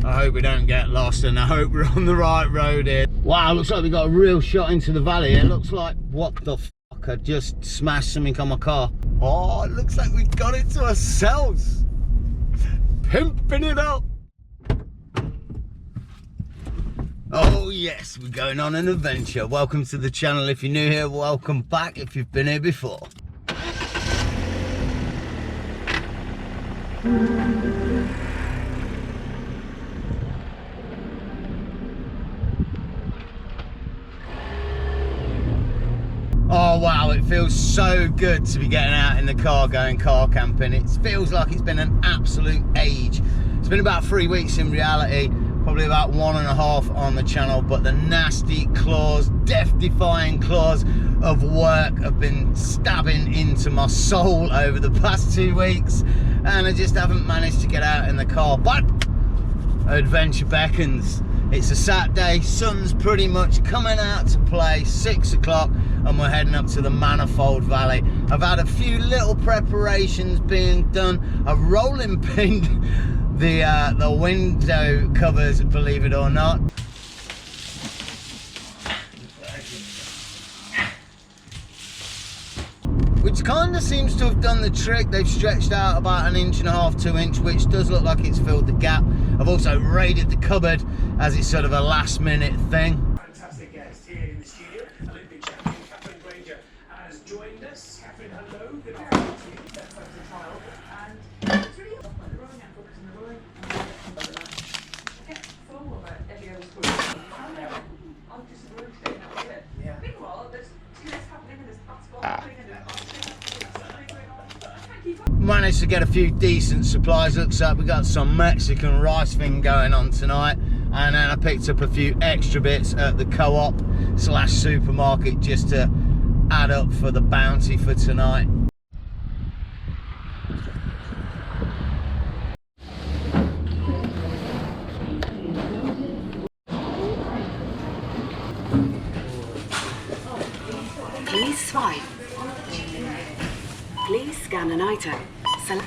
I hope we don't get lost, and I hope we're on the right road here. Wow, looks like we got a real shot into the valley. It looks like, what the fuck, I just smashed something on my car. Oh, it looks like we got it to ourselves. Pimping it up. Oh yes, we're going on an adventure. Welcome to the channel. If you're new here, welcome back if you've been here before. Oh wow, it feels so good to be getting out in the car going car camping. It feels like it's been an absolute age. It's been about 3 weeks in reality, probably about 1.5 on the channel, but the nasty claws, death-defying claws of work have been stabbing into my soul over the past 2 weeks, and I just haven't managed to get out in the car. But adventure beckons. It's a Saturday, sun's pretty much coming out to play, 6 o'clock, and we're heading up to the Manifold Valley. I've had a few little preparations being done. I've rolling pinned the window covers, believe it or not. Which kind of seems to have done the trick. They've stretched out about 1.5 to 2 inch, which does look like it's filled the gap. I've also raided the cupboard as it's sort of a last minute thing. Fantastic guest here in the studio. Olympic champion Catherine Granger has joined us. Catherine, hello. Good to have you. That's the trial. And it's really helpful. The rowing and focus on the rowing. Get full of it every other school. I'm just rowing today. That was it. Yeah. Meanwhile, there's tennis happening and there's basketball happening and there's Managed to get a few decent supplies. Looks like we got some Mexican rice thing going on tonight, and then I picked up a few extra bits at the co-op / supermarket just to add up for the bounty for tonight. Please swipe. Please scan an item. Select.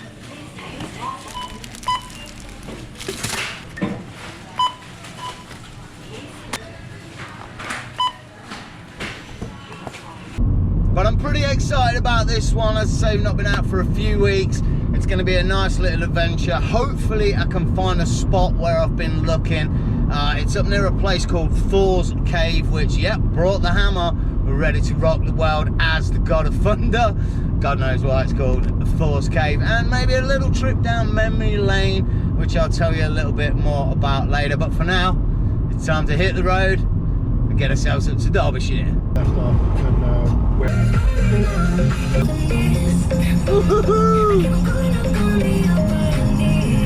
But I'm pretty excited about this one. As I say, we've not been out for a few weeks. It's going to be a nice little adventure. Hopefully I can find a spot where I've been looking. It's up near a place called Thors Cave, which, yep, brought the hammer. We're ready to rock the world as the God of Thunder. God knows why it's called Thors Cave. And maybe a little trip down memory lane, which I'll tell you a little bit more about later. But for now, it's time to hit the road and get ourselves up to Derbyshire.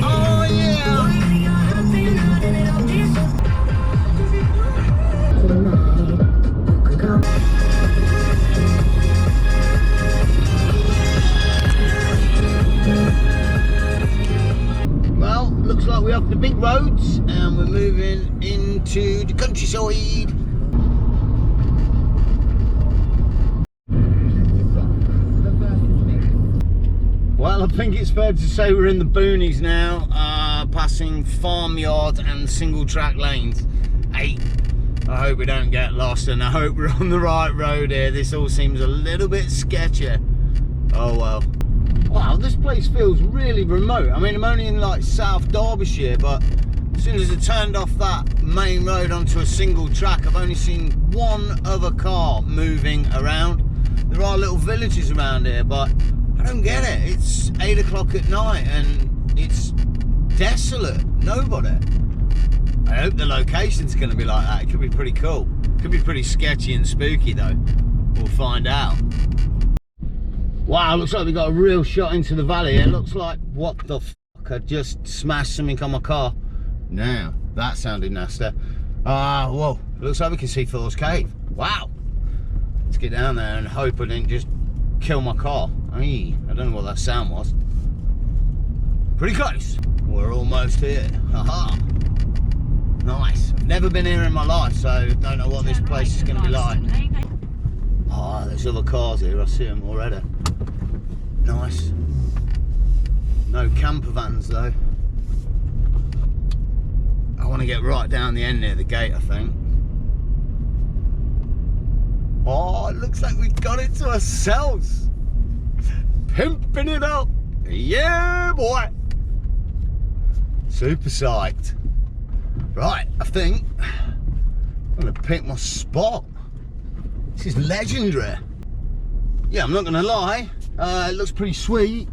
Oh yeah! Well, looks like we're off the big roads and we're moving into the countryside. Well, I think it's fair to say we're in the boonies now, passing farmyard and single track lanes. Hey, I hope we don't get lost, and I hope we're on the right road here. This all seems a little bit sketchy. Oh well. Wow, this place feels really remote. I mean, I'm only in like South Derbyshire, but as soon as I turned off that main road onto a single track, I've only seen one other car moving around. There are little villages around here, but I don't get it. It's 8 o'clock at night and it's desolate. Nobody. I hope the location's going to be like that. It could be pretty cool. Could be pretty sketchy and spooky though. We'll find out. Wow, looks like we got a real shot into the valley. It looks like, what the fuck, I just smashed something on my car. Now, that sounded nasty. Whoa, looks like we can see Thors Cave. Wow. Let's get down there and hope I didn't just kill my car. I don't know what that sound was. Pretty close. We're almost here. Haha. Nice. I've never been here in my life, so don't know what this place is going to be like. Oh, there's other cars here. I see them already. Nice. No camper vans though. want to get right down the end near the gate, I think. Oh, it looks like we've got it to ourselves. Pimping it up. Yeah, boy. Super psyched. Right, I think I'm going to pick my spot. This is legendary. Yeah, I'm not going to lie. It looks pretty sweet.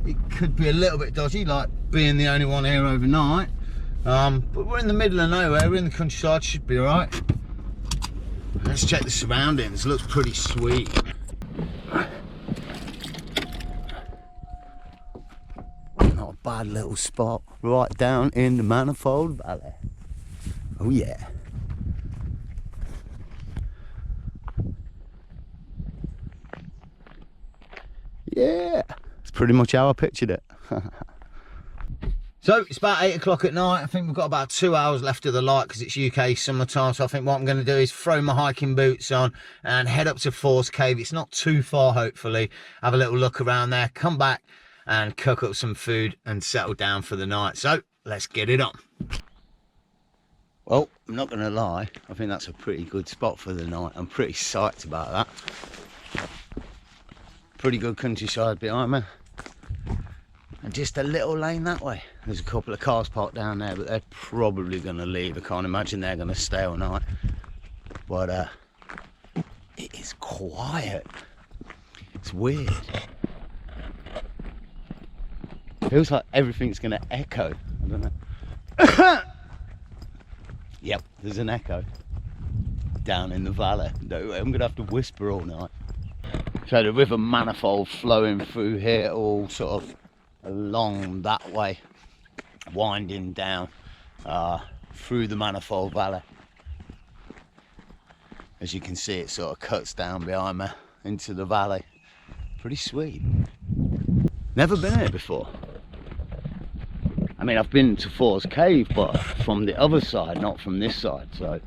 It could be a little bit dodgy, like being the only one here overnight. But we're in the middle of nowhere. We're in the countryside. Should be all right. Let's check the surroundings. It looks pretty sweet. Not a bad little spot. Right down in the Manifold Valley. Oh yeah. Yeah. It's pretty much how I pictured it. So it's about 8 o'clock at night. I think we've got about 2 hours left of the light because it's UK summertime. So I think what I'm going to do is throw my hiking boots on and head up to Thors Cave. It's not too far, hopefully. Have a little look around there, come back and cook up some food and settle down for the night. So let's get it on. Well, I'm not going to lie. I think that's a pretty good spot for the night. I'm pretty psyched about that. Pretty good countryside behind me. And just a little lane that way. There's a couple of cars parked down there, but they're probably going to leave. I can't imagine they're going to stay all night. But it is quiet. It's weird. Feels like everything's going to echo. I don't know. Yep, there's an echo down in the valley. I'm going to have to whisper all night. So the river Manifold flowing through here, all sort of along that way, winding down through the Manifold Valley. As you can see, it sort of cuts down behind me into the valley. Pretty sweet. Never been here before. I mean, I've been to Thors Cave, but from the other side, not from this side. So,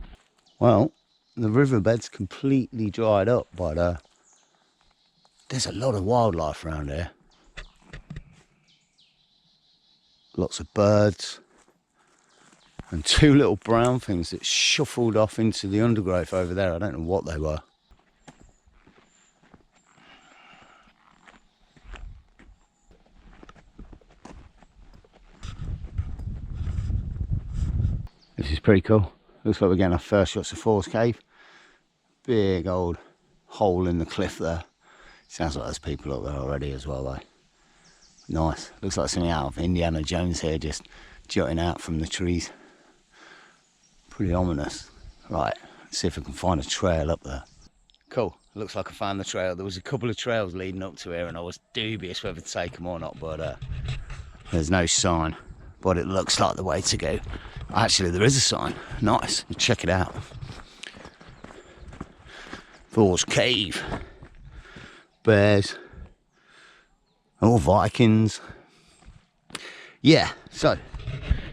well, the riverbed's completely dried up, but there's a lot of wildlife around here. Lots of birds and two little brown things that shuffled off into the undergrowth over there. I don't know what they were. This is pretty cool. Looks like we're getting our first shots of Thors Cave. Big old hole in the cliff there. Sounds like there's people up there already as well though. Nice. Looks like something out of Indiana Jones here, just jutting out from the trees. Pretty ominous. Right, let's see if I can find a trail up there. Cool. Looks like I found the trail. There was a couple of trails leading up to here and I was dubious whether to take them or not, but there's no sign. But it looks like the way to go. Actually, there is a sign. Nice. Check it out. Thors Cave. Bears. Oh, Vikings. Yeah, so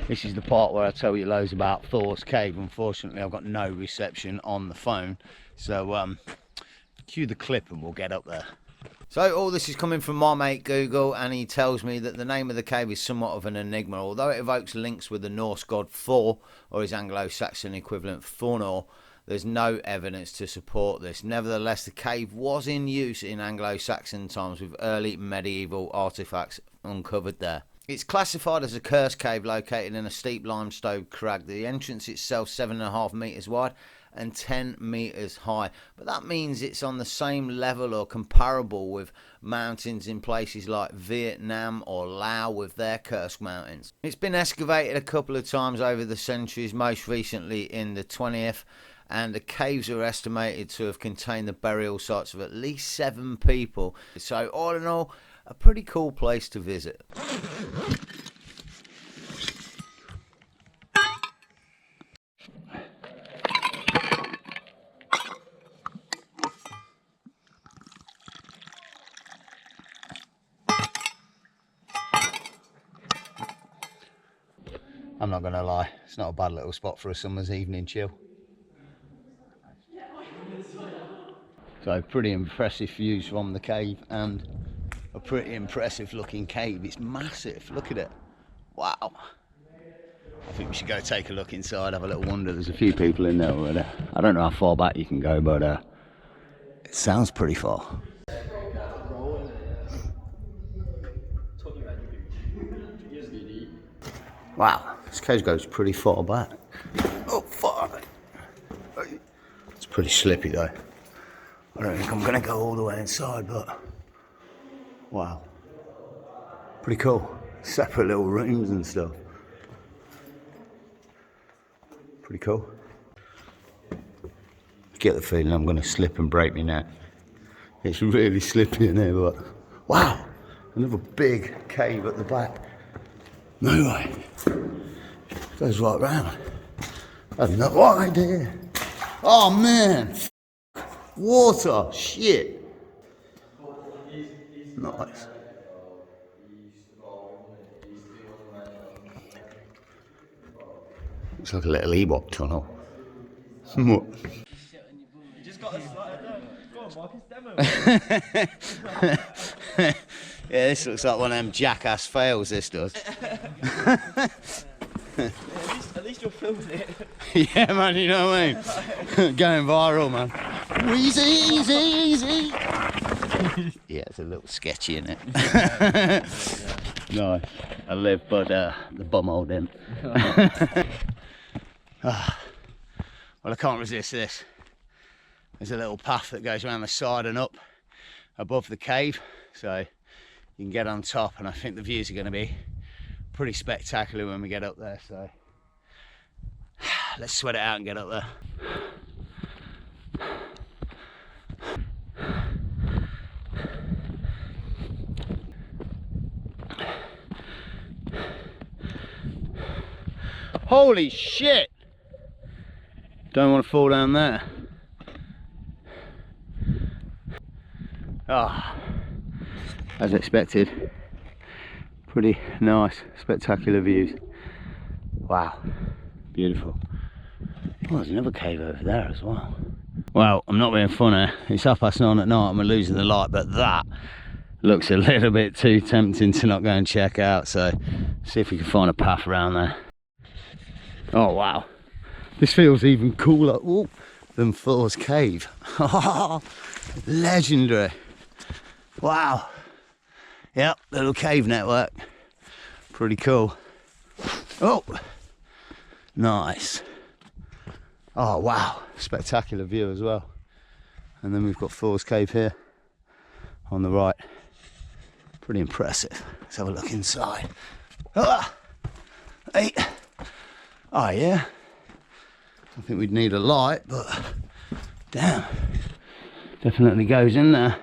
this is the part where I tell you loads about Thors Cave. Unfortunately, I've got no reception on the phone. So cue the clip and we'll get up there. So all this is coming from my mate Google, and he tells me that the name of the cave is somewhat of an enigma. Although it evokes links with the Norse god Thor, or his Anglo-Saxon equivalent Thornor, there's no evidence to support this. Nevertheless, the cave was in use in Anglo-Saxon times, with early medieval artifacts uncovered there. It's classified as a cursed cave located in a steep limestone crag. The entrance itself 7.5 metres wide and 10 metres high, but that means it's on the same level or comparable with mountains in places like Vietnam or Laos with their cursed mountains. It's been excavated a couple of times over the centuries, most recently in the 20th, and the caves are estimated to have contained the burial sites of at least 7 people. So all in all, a pretty cool place to visit. I'm not gonna lie, it's not a bad little spot for a summer's evening chill. So pretty impressive views from the cave, and a pretty impressive looking cave. It's massive, look at it. Wow. I think we should go take a look inside, have a little wander. There's a few people in there already. I don't know how far back you can go, but it sounds pretty far. Wow, this cave goes pretty far back. Oh, fuck. It's pretty slippy though. I don't think I'm gonna go all the way inside, but wow. Pretty cool. Separate little rooms and stuff. Pretty cool. Get the feeling I'm gonna slip and break my neck. It's really slippy in there, but wow, another big cave at the back. No way. Goes right round. I have no idea. Oh man. Water. Shit. Nice. Looks like a little Ewok tunnel. What? Just got a slide there. Go on, Marcus, demo. Yeah, this looks like one of them jackass fails, this does. At least you're filming it. Yeah, man, you know what I mean? Going viral, man. Easy, easy, easy. Yeah, it's a little sketchy, isn't it? No, I live, but the bumhole didn't. Well, I can't resist this. There's a little path that goes around the side and up above the cave, so you can get on top, and I think the views are going to be pretty spectacular when we get up there, so let's sweat it out and get up there. Holy shit! Don't want to fall down there. Ah, as expected, pretty nice, spectacular views. Wow, beautiful. Oh, there's another cave over there as well. Well, I'm not being funny. It's 9:30 at night and we're losing the light, but that looks a little bit too tempting to not go and check out. So, see if we can find a path around there. Oh wow, this feels even cooler than Thors cave. Legendary. Wow. Yep, little cave network. Pretty cool. Oh, nice. Oh wow, spectacular view as well. And then we've got Thors cave here on the right. Pretty impressive. Let's have a look inside. Hey. Oh yeah, I think we'd need a light, but damn, definitely goes in there.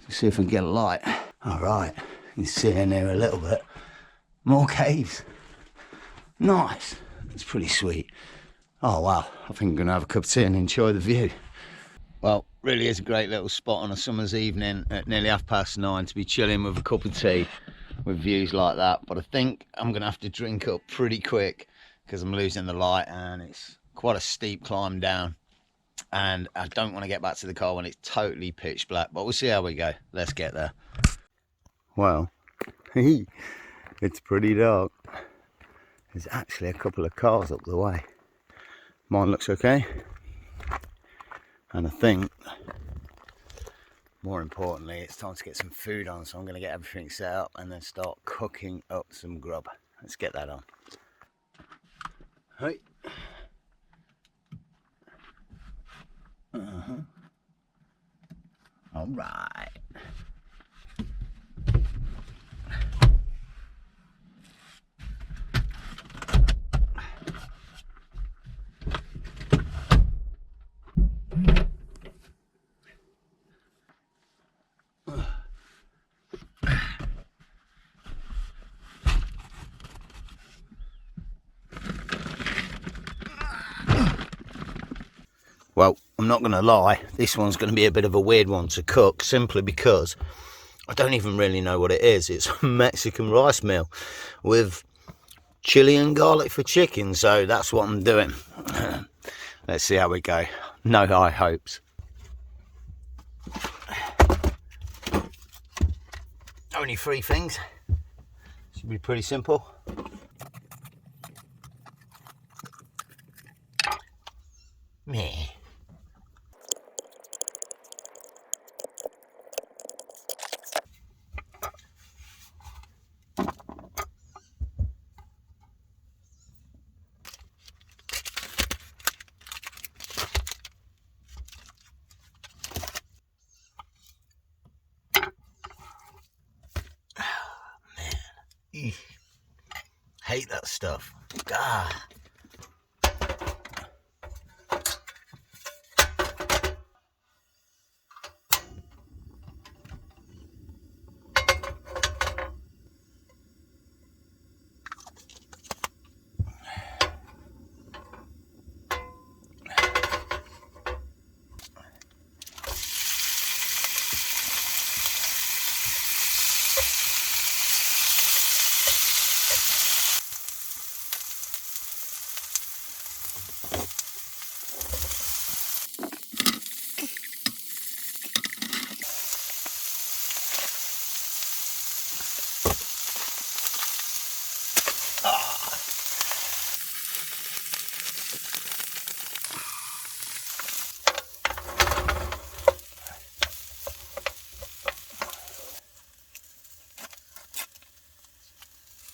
Let's see if we can get a light. All right, you can see in there a little bit. More caves. Nice, it's pretty sweet. Oh wow, I think I'm gonna have a cup of tea and enjoy the view. Well, really is a great little spot on a summer's evening at nearly 9:30 to be chilling with a cup of tea with views like that. But I think I'm gonna have to drink up pretty quick, because I'm losing the light and it's quite a steep climb down, and I don't want to get back to the car when it's totally pitch black, but we'll see how we go. Let's get there. Well, it's pretty dark. There's actually a couple of cars up the way. Mine looks okay, and I think more importantly it's time to get some food on, so I'm going to get everything set up and then start cooking up some grub. Let's get that on. Hey. All right. Well, I'm not going to lie, this one's going to be a bit of a weird one to cook, simply because I don't even really know what it is. It's a Mexican rice meal with chili and garlic for chicken, so that's what I'm doing. Let's see how we go. No high hopes. Only 3 things. Should be pretty simple. Meh. Hate that stuff. Ah.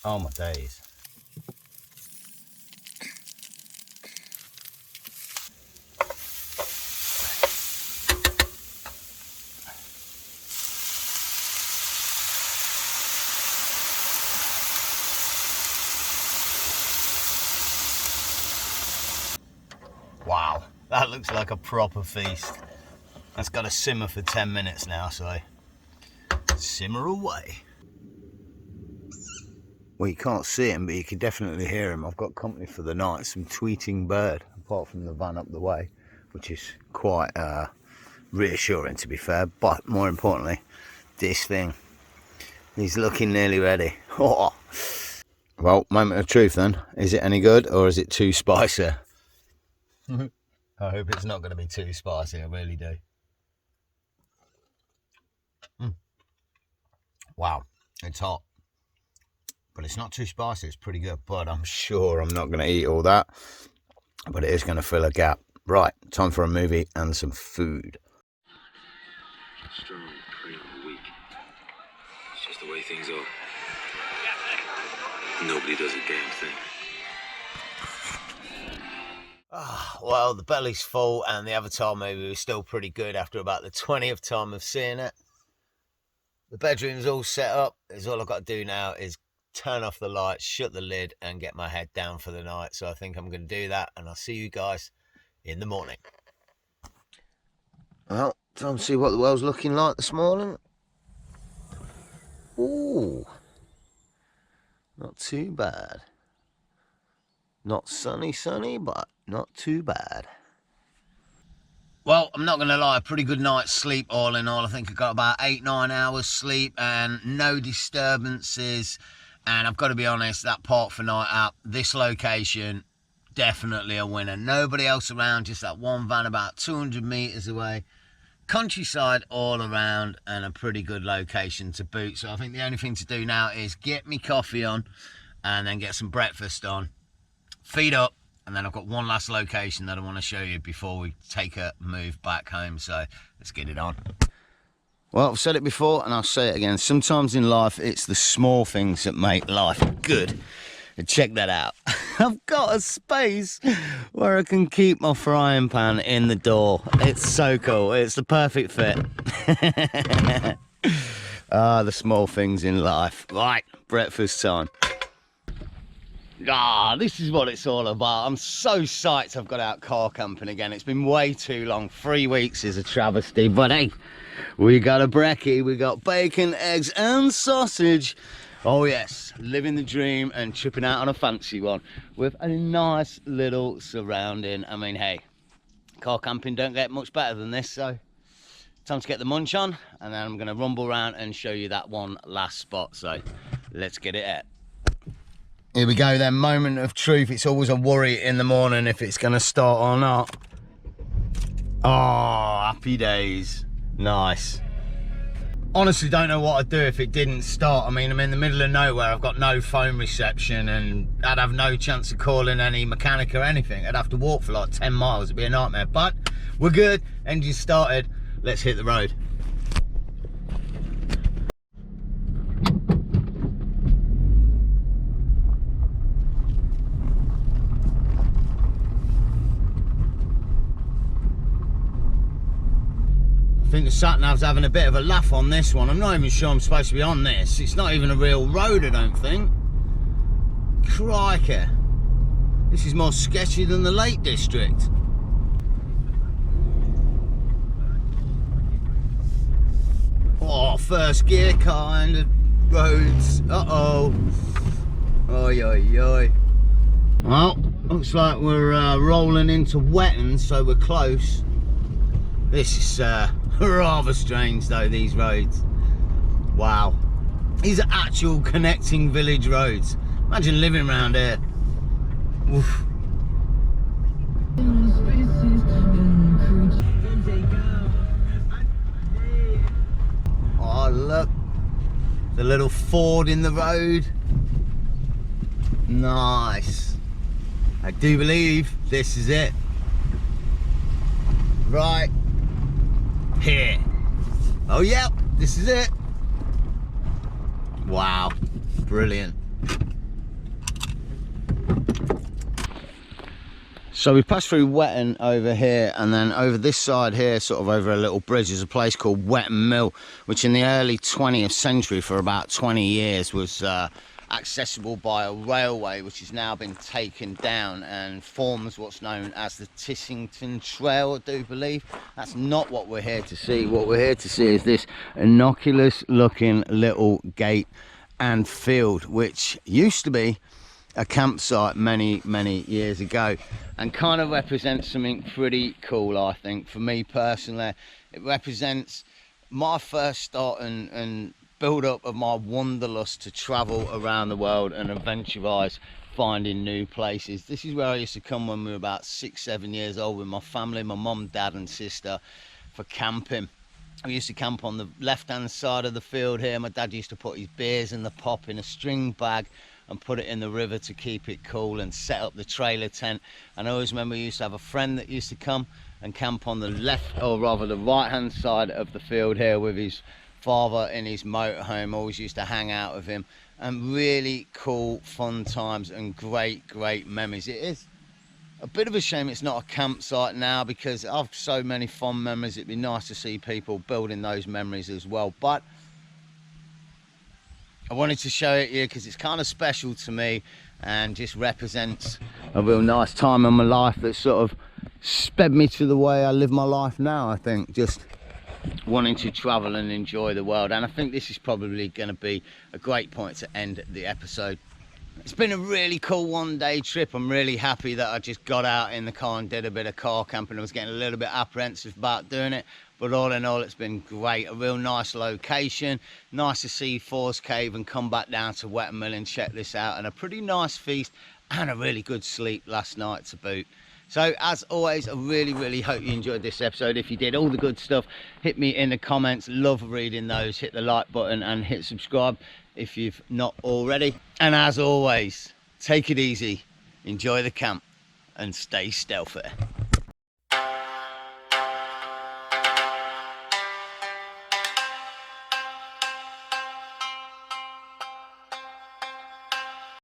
Oh my days. Wow, that looks like a proper feast. That's got to simmer for 10 minutes now, so simmer away. Well, you can't see him, but you can definitely hear him. I've got company for the night, some tweeting bird, apart from the van up the way, which is quite reassuring, to be fair. But more importantly, this thing, he's looking nearly ready. Oh. Well, moment of truth then. Is it any good, or is it too spicy? I hope it's not going to be too spicy, I really do. Wow, it's hot. But it's not too spicy, it's pretty good. But I'm sure I'm not going to eat all that. But it is going to fill a gap. Right, time for a movie and some food. Strong, prey on the weak. It's just the way things are. Nobody does a damn thing. Well, the belly's full and the Avatar movie was still pretty good after about the 20th time of seeing it. The bedroom's all set up. All I've got to do now is turn off the lights, shut the lid, and get my head down for the night. So I think I'm going to do that, and I'll see you guys in the morning. Well, time to see what the world's looking like this morning. Ooh, not too bad. Not sunny, but not too bad. Well, I'm not going to lie, a pretty good night's sleep all in all. I think I got about 8-9 hours sleep and no disturbances. And I've got to be honest, that Park for Night app, this location, definitely a winner. Nobody else around, just that one van about 200 metres away. Countryside all around and a pretty good location to boot. So I think the only thing to do now is get me coffee on and then get some breakfast on. Feed up. And then I've got one last location that I want to show you before we take a move back home. So let's get it on. Well, I've said it before and I'll say it again. Sometimes in life, it's the small things that make life good. And check that out. I've got a space where I can keep my frying pan in the door. It's so cool. It's the perfect fit. The small things in life. Right, breakfast time. This is what it's all about. I'm so psyched I've got out car camping again. It's been way too long. 3 weeks is a travesty, but hey, we got a brekkie, we got bacon, eggs and sausage. Oh yes, living the dream and tripping out on a fancy one with a nice little surrounding. I mean, hey, car camping don't get much better than this, so time to get the munch on, and then I'm going to rumble around and show you that one last spot. So let's get it at. Here we go then, moment of truth. It's always a worry in the morning if it's going to start or not. Oh, happy days. Nice. Honestly don't know what I'd do if it didn't start. I mean, I'm in the middle of nowhere, I've got no phone reception, and I'd have no chance of calling any mechanic or anything. I'd have to walk for like 10 miles, it'd be a nightmare. But we're good, engine started, let's hit the road. I think the sat-nav's having a bit of a laugh on this one. I'm not even sure I'm supposed to be on this. It's not even a real road, I don't think. Crikey. This is more sketchy than the Lake District. Oh, first gear kind of roads. Uh-oh. Oi, oi, oi. Well, looks like we're rolling into Wetton, so we're close. This is rather strange though, these roads. Wow. These are actual connecting village roads. Imagine living around here. Oof. Oh look, the little ford in the road. Nice. I do believe this is it. Right here. Oh yeah, this is it. Wow, brilliant. So we passed through Wetton over here, and then over this side here, sort of over a little bridge, there's a place called Wetton Mill, which in the early 20th century for about 20 years was accessible by a railway, which has now been taken down and forms what's known as the Tissington Trail, I do believe. That's not what we're here to see. What we're here to see is this innocuous looking little gate and field, which used to be a campsite many years ago, and kind of represents something pretty cool. I think for me personally, it represents my first start and build up of my wanderlust to travel around the world and adventurize, finding new places. This is where I used to come when we were about 6-7 years old with my family, my mum, dad and sister, for camping. We used to camp on the left hand side of the field here. My dad used to put his beers and the pop in a string bag and put it in the river to keep it cool and set up the trailer tent. And I always remember we used to have a friend that used to come and camp on the left, or rather the right hand side of the field here with his father in his motorhome. Always used to hang out with him, and really cool fun times and great memories. It is a bit of a shame it's not a campsite now, because I've so many fond memories. It'd be nice to see people building those memories as well, but I wanted to show it here because it's kind of special to me and just represents a real nice time in my life that sort of sped me to the way I live my life now. I think just wanting to travel and enjoy the world, and I think this is probably going to be a great point to end the episode. It's been a really cool one-day trip. I'm really happy that I just got out in the car and did a bit of car camping. I was getting a little bit apprehensive about doing it, but all in all, it's been great. A real nice location. Nice to see Thors Cave and come back down to Wetton Mill and check this out. And a pretty nice feast and a really good sleep last night to boot. So as always, I really hope you enjoyed this episode. If you did, all the good stuff, hit me in the comments. Love reading those. Hit the like button and hit subscribe if you've not already. And as always, take it easy, enjoy the camp and stay stealthy.